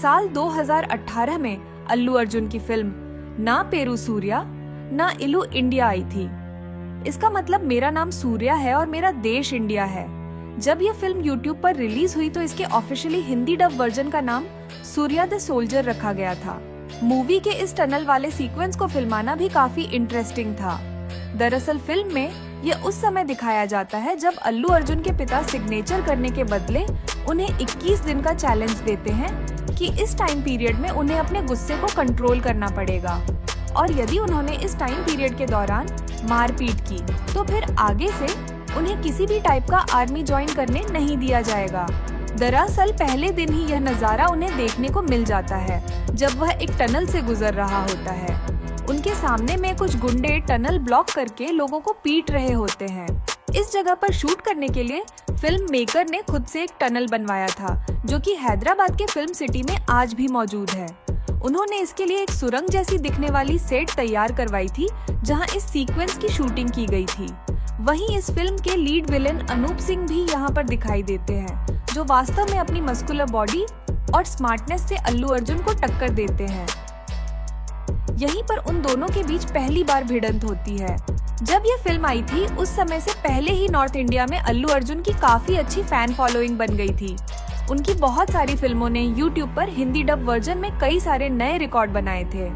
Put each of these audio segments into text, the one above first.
साल 2018 में अल्लू अर्जुन की फिल्म ना पेरू सूर्या ना इलू इंडिया आई थी। इसका मतलब मेरा नाम सूर्या है और मेरा देश इंडिया है। जब यह फिल्म YouTube पर रिलीज हुई तो इसके ऑफिशियली हिंदी डब वर्जन का नाम सूर्या द सोल्जर रखा गया था। मूवी के इस टनल वाले सीक्वेंस को फिल्माना भी काफी इंटरेस्टिंग था। दरअसल फिल्म में यह उस समय दिखाया जाता है जब अल्लू अर्जुन के पिता सिग्नेचर करने के बदले उन्हें 21 दिन का चैलेंज देते हैं कि इस टाइम पीरियड में उन्हें अपने गुस्से को कंट्रोल करना पड़ेगा और यदि उन्होंने इस टाइम पीरियड के दौरान मारपीट की तो फिर आगे से उन्हें किसी भी टाइप का आर्मी ज्वाइन करने नहीं दिया जाएगा। दरअसल पहले दिन ही यह नजारा उन्हें देखने को मिल जाता है जब वह एक टनल से गुजर रहा होता है। उनके सामने में कुछ गुंडे टनल ब्लॉक करके लोगों को पीट रहे होते हैं। इस जगह पर शूट करने के लिए फिल्म मेकर ने खुद से एक टनल बनवाया था जो कि हैदराबाद के फिल्म सिटी में आज भी मौजूद है। उन्होंने इसके लिए एक सुरंग जैसी दिखने वाली सेट तैयार करवाई थी जहां इस सीक्वेंस की शूटिंग की गई थी। वहीं इस फिल्म के लीड विलेन अनूप सिंह भी यहां पर दिखाई देते हैं जो वास्तव में अपनी मस्कुलर बॉडी और स्मार्टनेस से अल्लू अर्जुन को टक्कर देते हैं। यहीं पर उन दोनों के बीच पहली बार भिड़ंत होती है। जब यह फिल्म आई थी उस समय से पहले ही नॉर्थ इंडिया में अल्लू अर्जुन की काफी अच्छी फैन फॉलोइंग बन गई थी। उनकी बहुत सारी फिल्मों ने YouTube पर हिंदी डब वर्जन में कई सारे नए रिकॉर्ड बनाए थे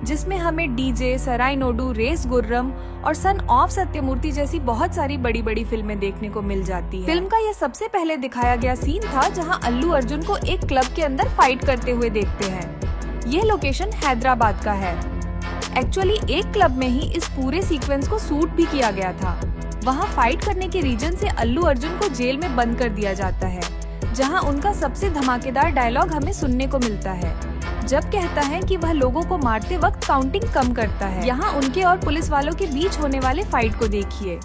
जिसमें हमें डीजे, सराय नोडू, रेस गुर्रम और सन ऑफ सत्यमूर्ति जैसी बहुत सारी बड़ी बड़ी फिल्में देखने को मिल जाती है। फिल्म का यह सबसे पहले दिखाया गया सीन था जहां अल्लू अर्जुन को एक क्लब के अंदर फाइट करते हुए देखते हैं। यह लोकेशन हैदराबाद का है। एक्चुअली एक क्लब में ही इस पूरे सीक्वेंस को शूट भी किया गया था। वहाँ फाइट करने के रीजन से अल्लू अर्जुन को जेल में बंद कर दिया जाता है जहां उनका सबसे धमाकेदार डायलॉग हमें सुनने को मिलता है जब कहता है कि वह लोगों को मारते वक्त काउंटिंग कम करता है। यहाँ उनके और पुलिस वालों के बीच होने वाले फाइट को देखिए।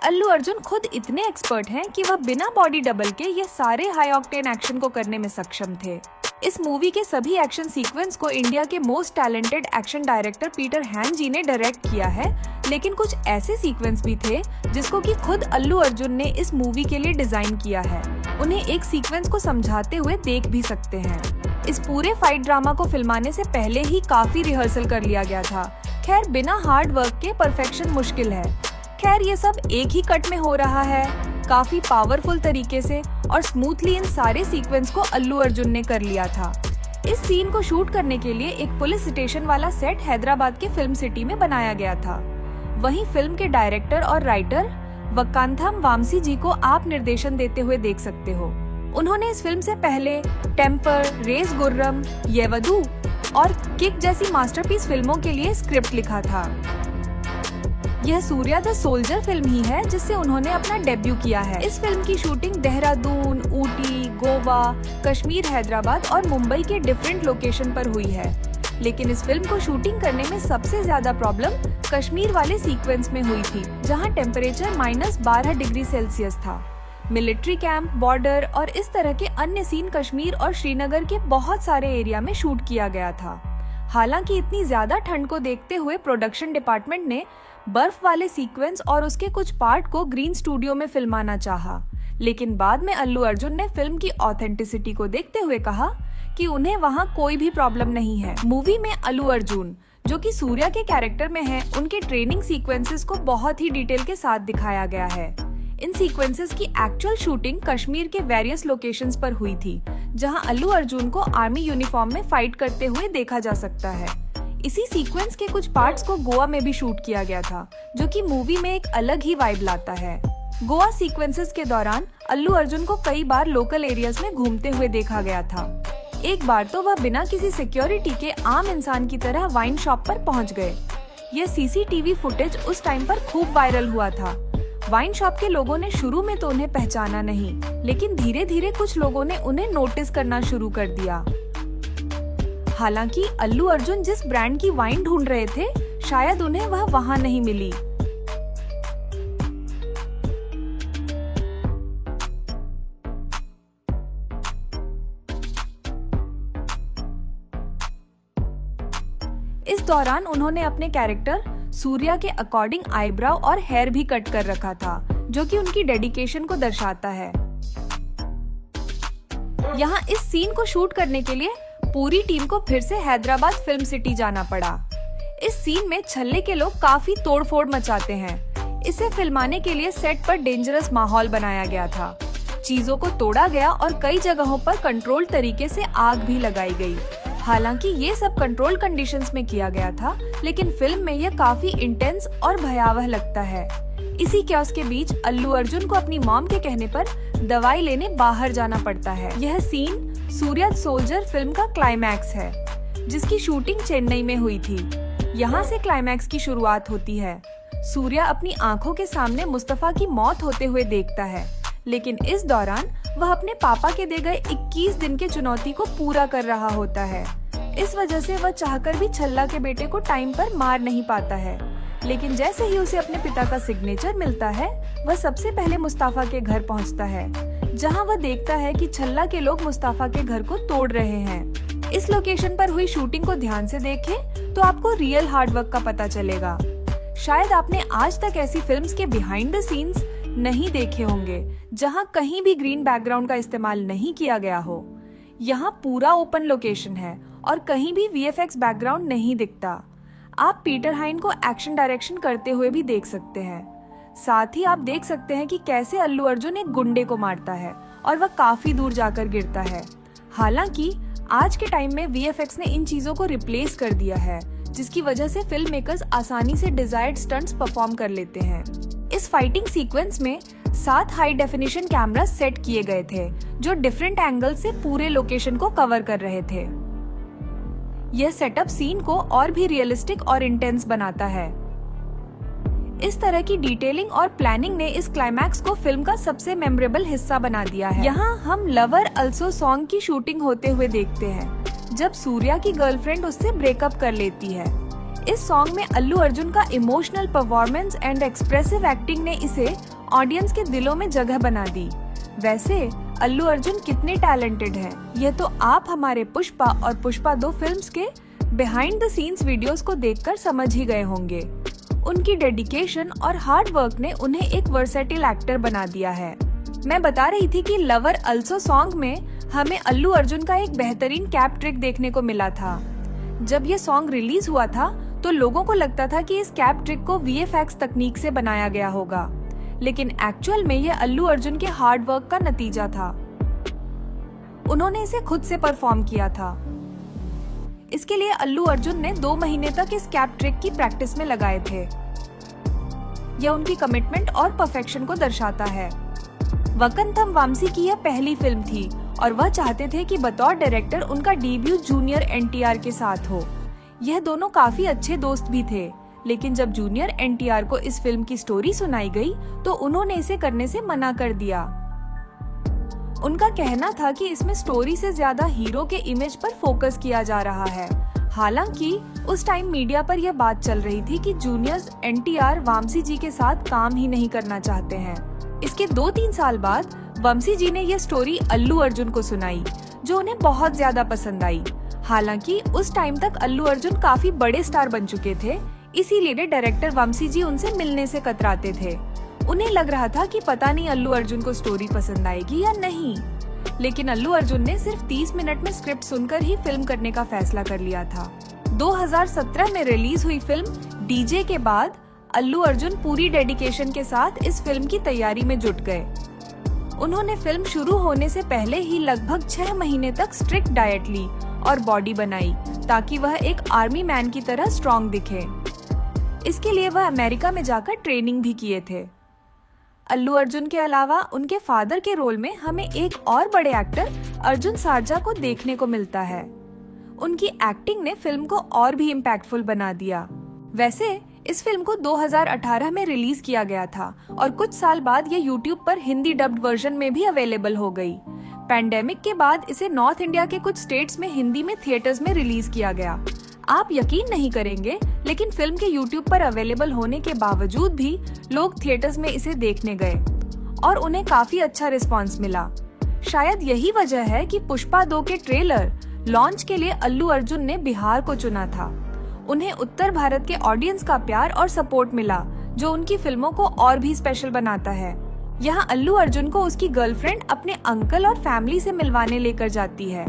अल्लू अर्जुन खुद इतने एक्सपर्ट हैं कि वह बिना बॉडी डबल के ये सारे हाई ऑक्टेन एक्शन को करने में सक्षम थे। इस मूवी के सभी एक्शन सीक्वेंस को इंडिया के most talented action director Peter Hein ji ने डायरेक्ट किया है, लेकिन कुछ ऐसे सीक्वेंस भी थे जिसको कि खुद अल्लू अर्जुन ने इस मूवी के लिए डिजाइन किया है। उन्हें एक सीक्वेंस को समझाते हुए देख भी सकते हैं। इस पूरे फाइट ड्रामा को फिल्माने से पहले ही काफी रिहर्सल कर लिया गया था। खैर बिना हार्ड वर्क के परफेक्शन मुश्किल है। खैर ये सब एक ही कट में हो रहा है काफी पावरफुल तरीके से और स्मूथली इन सारे सीक्वेंस को अल्लू अर्जुन ने कर लिया था। इस सीन को शूट करने के लिए एक पुलिस स्टेशन वाला सेट हैदराबाद के फिल्म सिटी में बनाया गया था। वहीं फिल्म के डायरेक्टर और राइटर वकांथम वामसी जी को आप निर्देशन देते हुए देख सकते हो। उन्होंने इस फिल्म से पहले टेम्पर, रेस गुर्रम, येवदू और किक जैसी मास्टरपीस फिल्मों के लिए स्क्रिप्ट लिखा था। यह सूर्या द सोल्जर फिल्म ही है जिससे उन्होंने अपना डेब्यू किया है। इस फिल्म की शूटिंग देहरादून, ऊटी, गोवा, कश्मीर, हैदराबाद और मुंबई के डिफरेंट लोकेशन पर हुई है। लेकिन इस फिल्म को शूटिंग करने में सबसे ज्यादा प्रॉब्लम कश्मीर वाले सीक्वेंस में हुई थी जहां टेम्परेचर -12 डिग्री सेल्सियस था। मिलिट्री कैंप, बॉर्डर और इस तरह के अन्य सीन कश्मीर और श्रीनगर के बहुत सारे एरिया में शूट किया गया था। हालांकि इतनी ज्यादा ठंड को देखते हुए प्रोडक्शन डिपार्टमेंट ने बर्फ वाले सीक्वेंस और उसके कुछ पार्ट को ग्रीन स्टूडियो में फिल्माना चाहा, लेकिन बाद में अल्लू अर्जुन ने फिल्म की ऑथेंटिसिटी को देखते हुए कहा कि उन्हें वहां कोई भी प्रॉब्लम नहीं है। मूवी में अल्लू अर्जुन जो कि सूर्या के कैरेक्टर में है, उनके ट्रेनिंग सीक्वेंसेस को बहुत ही डिटेल के साथ दिखाया गया है। इन सीक्वेंसेस की एक्चुअल शूटिंग कश्मीर के वेरियस लोकेशंस पर हुई थी जहां अल्लू अर्जुन को आर्मी यूनिफॉर्म में फाइट करते हुए देखा जा सकता है। इसी सीक्वेंस के कुछ पार्ट्स को गोवा में भी शूट किया गया था जो कि मूवी में एक अलग ही वाइब लाता है। गोवा सीक्वेंसेस के दौरान अल्लू अर्जुन को कई बार लोकल एरियाज में घूमते हुए देखा गया था। एक बार तो वह बिना किसी सिक्योरिटी के आम इंसान की तरह वाइन शॉप पर पहुंच गए। यह सीसीटीवी फुटेज उस टाइम पर खूब वायरल हुआ था। वाइन शॉप के लोगों ने शुरू में तो उन्हें पहचाना नहीं, लेकिन धीरे धीरे कुछ लोगों ने उन्हें नोटिस करना शुरू कर दिया। हालांकि अल्लू अर्जुन जिस ब्रांड की वाइन ढूंढ रहे थे शायद उन्हें वह वहां नहीं मिली। इस दौरान उन्होंने अपने कैरेक्टर सूर्या के अकॉर्डिंग आईब्राव और हेयर भी कट कर रखा था जो कि उनकी डेडिकेशन को दर्शाता है। यहाँ इस सीन को शूट करने के लिए पूरी टीम को फिर से हैदराबाद फिल्म सिटी जाना पड़ा। इस सीन में छल्ले के लोग काफी तोड़फोड़ मचाते हैं। इसे फिल्माने के लिए सेट पर डेंजरस माहौल बनाया गया था। चीजों को तोड़ा गया और कई जगहों पर कंट्रोल तरीके से आग भी लगाई गई। हालांकि ये सब कंट्रोल कंडीशंस में किया गया था, लेकिन फिल्म में यह काफी इंटेंस और भयावह लगता है। इसी क्यास के बीच अल्लू अर्जुन को अपनी मॉम के कहने पर दवाई लेने बाहर जाना पड़ता है। यह सीन सूर्या सोल्जर फिल्म का क्लाइमैक्स है, जिसकी शूटिंग चेन्नई में हुई थी। यहाँ से क्लाइमैक्स की शुरुआत होती है। सूर्या अपनी आंखों के सामने मुस्तफा की मौत होते हुए देखता है, लेकिन इस दौरान वह अपने पापा के दे गए 21 दिन के चुनौती को पूरा कर रहा होता है। इस वजह से वह चाहकर भी छल्ला के बेटे को टाइम पर मार नहीं पाता है, लेकिन जैसे ही उसे अपने पिता का सिग्नेचर मिलता है, वह सबसे पहले मुस्तफा के घर पहुंचता है, जहां वह देखता है कि छल्ला के लोग मुस्तफा के घर को तोड़ रहे हैं। इस लोकेशन पर हुई शूटिंग को ध्यान से देखें तो आपको रियल हार्ड वर्क का पता चलेगा। शायद आपने आज तक ऐसी फिल्म्स के बिहाइंड द सीन्स नहीं देखे होंगे, जहां कहीं भी ग्रीन बैकग्राउंड का इस्तेमाल नहीं किया गया हो। यहाँ पूरा ओपन लोकेशन है और कहीं भी VFX बैकग्राउंड नहीं दिखता। आप पीटर हाइन को एक्शन डायरेक्शन करते हुए भी देख सकते हैं। साथ ही आप देख सकते हैं कि कैसे अल्लू अर्जुन एक गुंडे को मारता है और वह काफी दूर जाकर गिरता है। हालांकि आज के टाइम में VFX ने इन चीजों को रिप्लेस कर दिया है, जिसकी वजह से फिल्म मेकर्स आसानी से डिजायर्ड स्टंट्स परफॉर्म कर लेते हैं। इस फाइटिंग सीक्वेंस में 7 हाई डेफिनेशन कैमरा सेट किए गए थे, जो डिफरेंट एंगल से पूरे लोकेशन को कवर कर रहे थे। यह सेटअप सीन को और भी रियलिस्टिक और इंटेंस बनाता है। इस तरह की डिटेलिंग और प्लानिंग ने इस क्लाइमैक्स को फिल्म का सबसे मेमोरेबल हिस्सा बना दिया है। यहाँ हम लवर अल्सो सॉन्ग की शूटिंग होते हुए देखते हैं, जब सूर्या की गर्लफ्रेंड उससे ब्रेकअप कर लेती है। इस सॉन्ग में अल्लू अर्जुन का emotional performance and expressive acting ने इसे ऑडियंस के दिलों में जगह बना दी। वैसे अल्लू अर्जुन कितने टैलेंटेड हैं, यह तो आप हमारे पुष्पा और पुष्पा 2 फिल्म्स के बिहाइंड द सीन्स वीडियोस को देखकर समझ ही गए होंगे। उनकी डेडिकेशन और हार्ड वर्क ने उन्हें एक वर्सेटाइल एक्टर बना दिया है। मैं बता रही थी कि लवर अल्सो सॉन्ग में हमें अल्लू अर्जुन का एक बेहतरीन कैप ट्रिक देखने को मिला था। जब ये सॉन्ग रिलीज हुआ था तो लोगों को लगता था कि इस कैप ट्रिक को VFX तकनीक से बनाया गया होगा, लेकिन एक्चुअल में यह अल्लू अर्जुन के हार्ड वर्क का नतीजा था। उन्होंने इसे खुद से परफॉर्म किया था। इसके लिए अल्लू अर्जुन ने 2 महीने तक इस कैप ट्रिक की प्रैक्टिस में लगाए थे। यह उनकी कमिटमेंट और परफेक्शन को दर्शाता है। वकंतम वामसी की यह पहली फिल्म थी और वह चाहते थे कि बतौर डायरेक्टर उनका डेब्यू जूनियर NTR के साथ हो। यह दोनों काफी अच्छे दोस्त भी थे, लेकिन जब जूनियर NTR को इस फिल्म की स्टोरी सुनाई गई तो उन्होंने इसे करने से मना कर दिया। उनका कहना था कि इसमें स्टोरी से ज्यादा हीरो के इमेज पर फोकस किया जा रहा है। हालांकि उस टाइम मीडिया पर यह बात चल रही थी कि जूनियर NTR वामसी जी के साथ काम ही नहीं करना चाहते हैं। इसके 2-3 साल बाद वंशी जी ने यह स्टोरी अल्लू अर्जुन को सुनाई, जो उन्हें बहुत ज्यादा पसंद आई। हालांकि उस टाइम तक अल्लू अर्जुन काफी बड़े स्टार बन चुके थे, इसीलिए डायरेक्टर वंशी जी उनसे मिलने से कतराते थे। उन्हें लग रहा था कि पता नहीं अल्लू अर्जुन को स्टोरी पसंद आएगी या नहीं, लेकिन अल्लू अर्जुन ने सिर्फ 30 मिनट में स्क्रिप्ट सुनकर ही फिल्म करने का फैसला कर लिया था। 2017 में रिलीज हुई फिल्म डीजे के बाद अल्लू अर्जुन पूरी डेडिकेशन के साथ इस फिल्म की तैयारी में जुट गए। उन्होंने फिल्म शुरू होने से पहले ही लगभग 6 महीने तक स्ट्रिक्ट डाइट ली और बॉडी बनाई, ताकि वह एक आर्मी मैन की तरह स्ट्रॉन्ग दिखे। इसके लिए वह अमेरिका में जाकर ट्रेनिंग भी किए थे। अल्लू अर्जुन के अलावा उनके फादर के रोल में हमें एक और बड़े एक्टर अर्जुन सारजा को देखने को मिलता है। उनकी एक्टिंग ने फिल्म को और भी इम्पैक्टफुल बना दिया। वैसे इस फिल्म को 2018 में रिलीज किया गया था और कुछ साल बाद ये YouTube पर हिंदी डब्ड वर्जन में भी अवेलेबल हो गई। पैंडेमिक के बाद इसे नॉर्थ इंडिया के कुछ स्टेट्स में हिंदी में थिएटर्स में रिलीज किया गया। आप यकीन नहीं करेंगे, लेकिन फिल्म के YouTube पर अवेलेबल होने के बावजूद भी लोग थिएटर्स में इसे देखने गए और उन्हें काफी अच्छा रिस्पॉन्स मिला। शायद यही वजह है कि पुष्पा 2 के ट्रेलर लॉन्च के लिए अल्लू अर्जुन ने बिहार को चुना था। उन्हें उत्तर भारत के ऑडियंस का प्यार और सपोर्ट मिला, जो उनकी फिल्मों को और भी स्पेशल बनाता है। यहाँ अल्लू अर्जुन को उसकी गर्लफ्रेंड अपने अंकल और फैमिली से मिलवाने लेकर जाती है।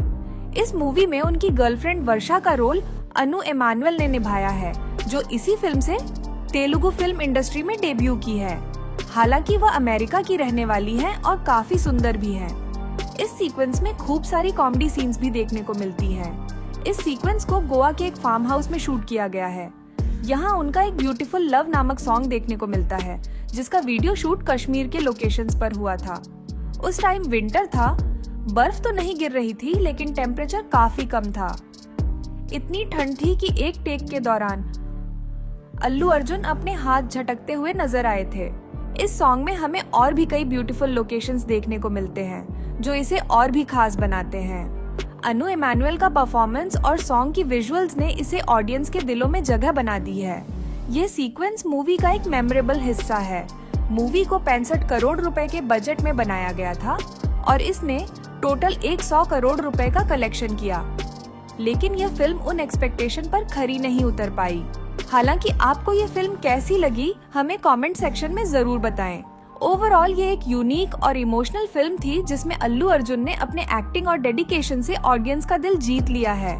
इस मूवी में उनकी गर्लफ्रेंड वर्षा का रोल अनु एमानुअल ने निभाया है, जो इसी फिल्म से तेलुगु फिल्म इंडस्ट्री में डेब्यू की है। हालांकि वह अमेरिका की रहने वाली हैं और काफी सुंदर भी हैं। इस सीक्वेंस में खूब सारी कॉमेडी सीन्स भी देखने को मिलती हैं। इस सीक्वेंस को गोवा के एक फार्म हाउस में शूट किया गया है। यहाँ उनका एक ब्यूटीफुल लव नामक सॉन्ग देखने को मिलता है, जिसका वीडियो शूट कश्मीर के लोकेशंस पर हुआ था। उस टाइम विंटर था, बर्फ तो नहीं गिर रही थी, लेकिन टेम्परेचर काफी कम था। इतनी ठंड थी कि एक टेक के दौरान अल्लू अर्जुन अपने हाथ झटकते हुए नजर आए थे। इस सॉन्ग में हमें और भी कई ब्यूटीफुल लोकेशंस देखने को मिलते हैं, जो इसे और भी खास बनाते हैं। अनु एमानुअल का परफॉर्मेंस और सॉन्ग की विजुअल्स ने इसे ऑडियंस के दिलों में जगह बना दी है। ये सीक्वेंस मूवी का एक मेमोरेबल हिस्सा है। मूवी को 65 करोड़ रुपए के बजट में बनाया गया था और इसने टोटल 100 करोड़ रुपए का कलेक्शन किया, लेकिन यह फिल्म उन एक्सपेक्टेशन पर खरी नहीं उतर पाई। हालांकि आपको ये फिल्म कैसी लगी, हमें कमेंट सेक्शन में जरूर बताएं। ओवरऑल ये एक यूनिक और इमोशनल फिल्म थी, जिसमें अल्लू अर्जुन ने अपने एक्टिंग और डेडिकेशन से ऑडियंस का दिल जीत लिया है।